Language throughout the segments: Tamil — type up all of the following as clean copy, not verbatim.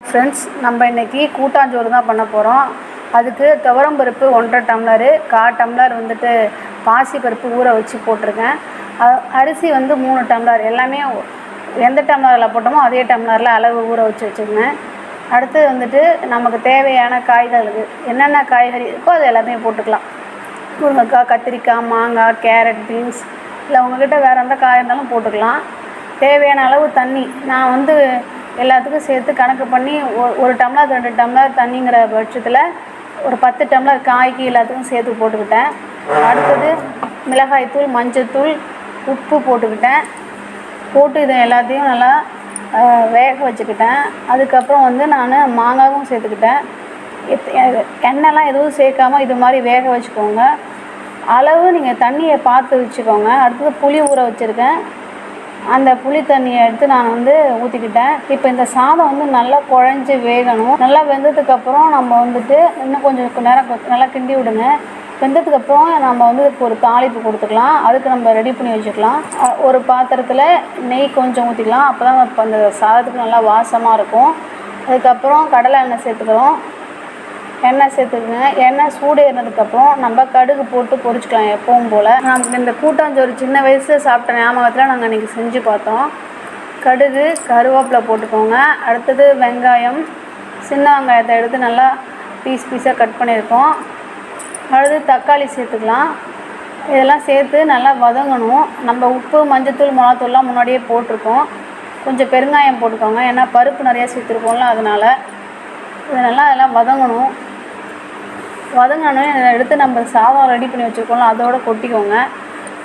ஃப்ரெண்ட்ஸ், நம்ம இன்றைக்கி கூட்டாஞ்சோறு தான் பண்ண போகிறோம். அதுக்கு துவரம்பருப்பு 1.5 டம்ளரு, 1/4 டம்ளர் வந்துட்டு பாசிப்பருப்பு ஊற வச்சு போட்டிருக்கேன். அரிசி வந்து 3 டம்ளர், எல்லாமே எந்த டம்ளரில் போட்டோமோ அதே டம்ளரில் அளவு ஊற வச்சு வச்சுருந்தேன். அடுத்து வந்துட்டு நமக்கு தேவையான காய்களுக்கு என்னென்ன காய்கறி இருக்கோ அது எல்லாமே போட்டுக்கலாம். முருங்கைக்காய், கத்திரிக்காய், மாங்காய், கேரட், பீன்ஸ், இல்லை உங்கள்கிட்ட வேறு எந்த காய் இருந்தாலும் போட்டுக்கலாம். தேவையான அளவு தண்ணி நான் வந்து எல்லாத்துக்கும் சேர்த்து கணக்கு பண்ணி 1 டம்ளர் 2 டம்ளர் தண்ணிங்கிற பட்சத்தில் ஒரு 10 டம்ளர் காய்க்கு எல்லாத்துக்கும் சேர்த்து போட்டுக்கிட்டேன். அடுத்தது மிளகாய்த்தூள், மஞ்சத்தூள், உப்பு போட்டுக்கிட்டேன். போட்டு இதை எல்லாத்தையும் நல்லா வேக வச்சுக்கிட்டேன். அதுக்கப்புறம் வந்து நான் மாங்காவும் சேர்த்துக்கிட்டேன். எண்ணெய்லாம் எதுவும் சேர்க்காமல் இது மாதிரி வேக வச்சுக்கோங்க. அளவு நீங்கள் தண்ணியை பார்த்து வச்சுக்கோங்க. அடுத்தது புளி ஊற வச்சுருக்கேன். அந்த புளி தண்ணியை எடுத்து நான் வந்து ஊற்றிக்கிட்டேன். இப்போ இந்த சாதம் வந்து நல்லா குழஞ்சி வேகணும். நல்லா வெந்ததுக்கப்புறம் நம்ம வந்துட்டு இன்னும் கொஞ்சம் நேரம் நல்லா கிண்டி விடுங்க. வெந்ததுக்கப்புறம் நம்ம வந்து ஒரு தாளிப்பு கொடுத்துக்கலாம். அதுக்கு நம்ம ரெடி பண்ணி வச்சுக்கலாம். ஒரு பாத்திரத்தில் நெய் கொஞ்சம் ஊற்றிக்கலாம். அப்போ தான் இப்போ அந்த சாதத்துக்கு நல்லா வாசமாக இருக்கும். அதுக்கப்புறம் கடலை எண்ணெய் சேர்த்துக்கிறோம். எண்ணெய் சேர்த்துக்குங்க. எண்ணெய் சூடு ஏறினதுக்கப்புறம் நம்ம கடுகு போட்டு பொரிச்சிக்கலாம். எப்பவும் போல் நமக்கு இந்த கூட்டாஞ்சோறு சின்ன வயசில் சாப்பிட்ட ஞாபகத்தில் நாங்கள் இன்றைக்கி செஞ்சு பார்த்தோம். கடுகு, கருவேப்பிலை போட்டுக்கோங்க. அடுத்தது வெங்காயம், சின்ன வெங்காயத்தை எடுத்து நல்லா பீஸாக கட் பண்ணியிருக்கோம். அடுத்து தக்காளி சேர்த்துக்கலாம். இதெல்லாம் சேர்த்து நல்லா வதங்கணும். நம்ம உப்பு, மஞ்சத்தூள், மிளகாத்தூள்லாம் முன்னாடியே போட்டிருக்கோம். கொஞ்சம் பெருங்காயம் போட்டுக்கோங்க, ஏன்னா பருப்பு நிறையா சேர்த்துருக்கோம்ல, அதனால் இது நல்லா அதெல்லாம் வதங்கணும். வதங்கணும் எடுத்து நம்ம சாதம் ரெடி பண்ணி வச்சுருக்கோம்ல அதோடு கொட்டிக்கோங்க.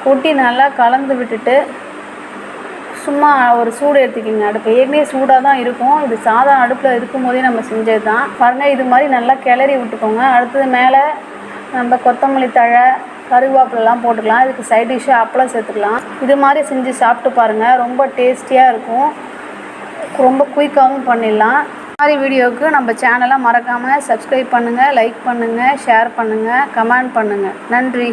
கொட்டி நல்லா கலந்து விட்டுட்டு சும்மா ஒரு சூடு எடுத்துக்கிங்க. அடுப்பு ஏற்கனவே சூடாக தான் இருக்கும். இது சாதம் அடுப்பில் இருக்கும் போதே நம்ம செஞ்சது தான் பாருங்கள். இது மாதிரி நல்லா கிளறி விட்டுக்கோங்க. அடுத்தது மேலே நம்ம கொத்தமல்லி தழை, கருவேப்பிலெலாம் போட்டுக்கலாம். இதுக்கு சைட் டிஷ்ஷாக அப்பளம் சேர்த்துக்கலாம். இது மாதிரி செஞ்சு சாப்பிட்டு பாருங்கள். ரொம்ப டேஸ்டியாக இருக்கும். ரொம்ப குயிக்காகவும் பண்ணிடலாம். இந்த மாதிரி வீடியோவுக்கு நம்ம சேனலை மறக்காமல் சப்ஸ்கிரைப் பண்ணுங்கள், லைக் பண்ணுங்கள், ஷேர் பண்ணுங்கள், கமெண்ட் பண்ணுங்கள். நன்றி.